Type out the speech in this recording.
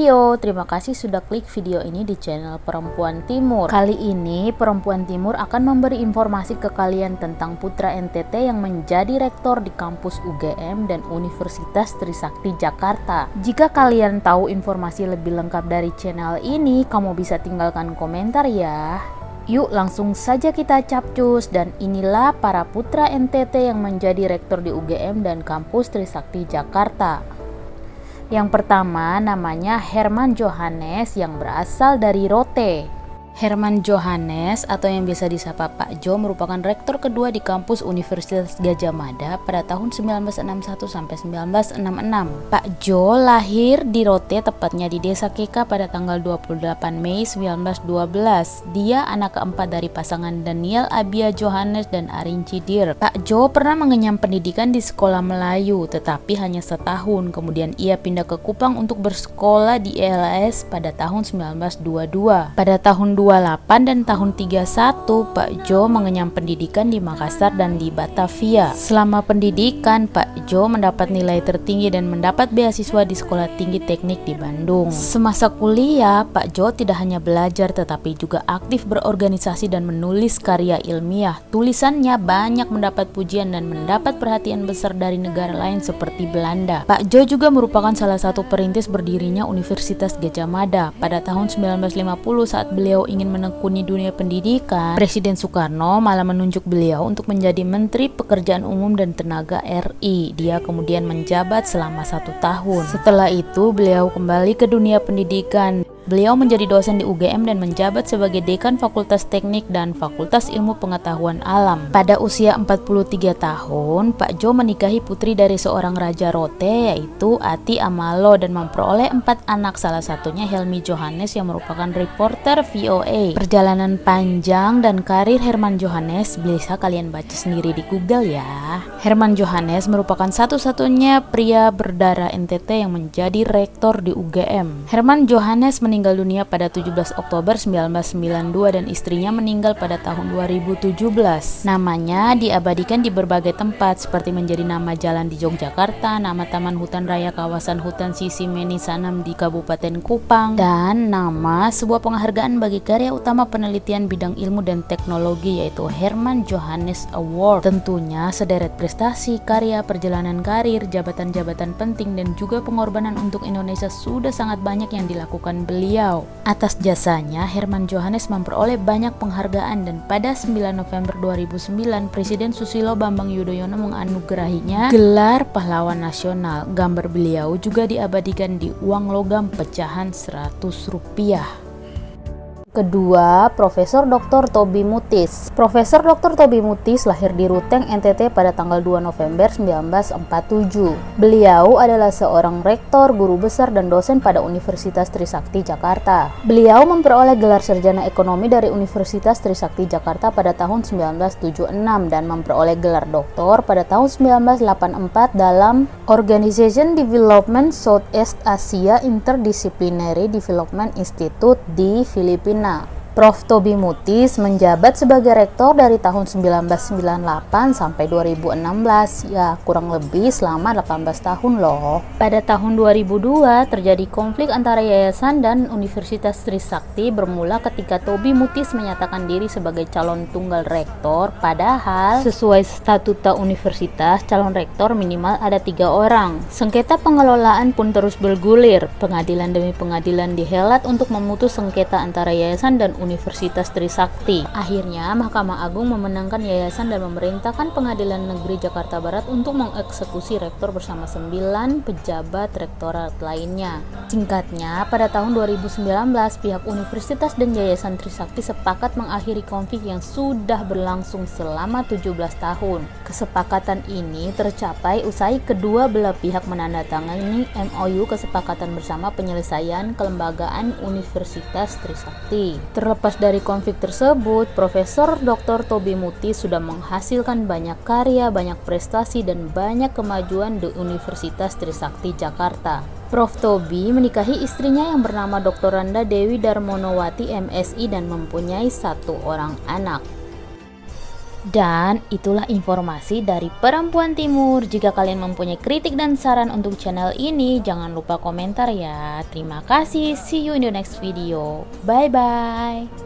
video. Terima kasih sudah klik video ini di channel Perempuan Timur. Kali ini Perempuan Timur akan memberi informasi ke kalian tentang putra NTT yang menjadi rektor di kampus UGM dan Universitas Trisakti Jakarta. Jika kalian tahu informasi lebih lengkap dari channel ini, kamu bisa tinggalkan komentar ya. Yuk langsung saja kita capcus, dan inilah para putra NTT yang menjadi rektor di UGM dan kampus Trisakti Jakarta. Yang pertama namanya Herman Johannes yang berasal dari Rote. Herman Johannes atau yang biasa disapa Pak Jo merupakan rektor kedua di kampus Universitas Gadjah Mada pada tahun 1961 sampai 1966. Pak Jo lahir di Rote, tepatnya di Desa Keka pada tanggal 28 Mei 1912. Dia anak keempat dari pasangan Daniel Abia Johannes dan Arin Cidir. Pak Jo pernah mengenyam pendidikan di sekolah Melayu, tetapi hanya setahun. Kemudian ia pindah ke Kupang untuk bersekolah di ILS pada tahun 1922. Pada tahun 28 dan tahun 31, Pak Jo mengenyam pendidikan di Makassar dan di Batavia. Selama pendidikan, Pak Jo mendapat nilai tertinggi dan mendapat beasiswa di Sekolah Tinggi Teknik di Bandung. Semasa kuliah, Pak Jo tidak hanya belajar tetapi juga aktif berorganisasi dan menulis karya ilmiah. Tulisannya banyak mendapat pujian dan mendapat perhatian besar dari negara lain seperti Belanda. Pak Jo juga merupakan salah satu perintis berdirinya Universitas Gadjah Mada. Pada tahun 1950 saat beliau ingin menekuni dunia pendidikan, Presiden Soekarno malah menunjuk beliau untuk menjadi Menteri Pekerjaan Umum dan Tenaga RI. Dia kemudian menjabat selama 1 tahun. Setelah itu beliau kembali ke dunia pendidikan. Beliau menjadi dosen di UGM dan menjabat sebagai Dekan Fakultas Teknik dan Fakultas Ilmu Pengetahuan Alam. Pada usia 43 tahun, Pak Jo menikahi putri dari seorang raja Rote, yaitu Ati Amalo, dan memperoleh 4 anak, salah satunya Helmi Johannes yang merupakan reporter VOA. Perjalanan panjang dan karir Herman Johannes bisa kalian baca sendiri di Google ya. Herman Johannes merupakan satu-satunya pria berdarah NTT yang menjadi rektor di UGM. Herman Johannes meninggal dunia pada 17 Oktober 1992 dan istrinya meninggal pada tahun 2017. Namanya diabadikan di berbagai tempat seperti menjadi nama jalan di Yogyakarta, nama Taman Hutan Raya kawasan hutan Sisi Meni Sanam di Kabupaten Kupang, dan nama sebuah penghargaan bagi karya utama penelitian bidang ilmu dan teknologi yaitu Herman Johannes Award. Tentunya sederet prestasi, karya, perjalanan karir, jabatan-jabatan penting dan juga pengorbanan untuk Indonesia sudah sangat banyak yang dilakukan beliau. Atas jasanya, Herman Johannes memperoleh banyak penghargaan dan pada 9 November 2009, Presiden Susilo Bambang Yudhoyono menganugerahinya gelar Pahlawan Nasional. Gambar beliau juga diabadikan di uang logam pecahan Rp100. Kedua, Profesor Dr. Tobi Mutis. Profesor Dr. Tobi Mutis lahir di Ruteng, NTT pada tanggal 2 November 1947. Beliau adalah seorang rektor, guru besar, dan dosen pada Universitas Trisakti Jakarta. Beliau memperoleh gelar sarjana ekonomi dari Universitas Trisakti Jakarta pada tahun 1976 dan memperoleh gelar doktor pada tahun 1984 dalam Organization Development Southeast Asia Interdisciplinary Development Institute di Filipina. Prof. Tobi Mutis menjabat sebagai rektor dari tahun 1998 sampai 2016, ya kurang lebih selama 18 tahun loh. Pada tahun 2002 terjadi konflik antara yayasan dan Universitas Trisakti bermula ketika Tobi Mutis menyatakan diri sebagai calon tunggal rektor, padahal sesuai statuta universitas calon rektor minimal ada 3 orang. Sengketa pengelolaan pun terus bergulir. Pengadilan demi pengadilan dihelat untuk memutus sengketa antara yayasan dan Universitas Trisakti. Akhirnya Mahkamah Agung memenangkan yayasan dan memerintahkan Pengadilan Negeri Jakarta Barat untuk mengeksekusi rektor bersama 9 pejabat rektorat lainnya. Singkatnya, pada tahun 2019 pihak universitas dan yayasan Trisakti sepakat mengakhiri konflik yang sudah berlangsung selama 17 tahun. Kesepakatan ini tercapai usai kedua belah pihak menandatangani MOU kesepakatan bersama penyelesaian kelembagaan Universitas Trisakti. Terlepas dari konflik tersebut, Profesor Dr. Tobi Mutis sudah menghasilkan banyak karya, banyak prestasi, dan banyak kemajuan di Universitas Trisakti Jakarta. Prof. Tobi menikahi istrinya yang bernama Dr. Randa Dewi Darmonowati MSI dan mempunyai 1 orang anak. Dan itulah informasi dari Perempuan Timur. Jika kalian mempunyai kritik dan saran untuk channel ini, jangan lupa komentar ya. Terima kasih, see you in the next video. Bye bye.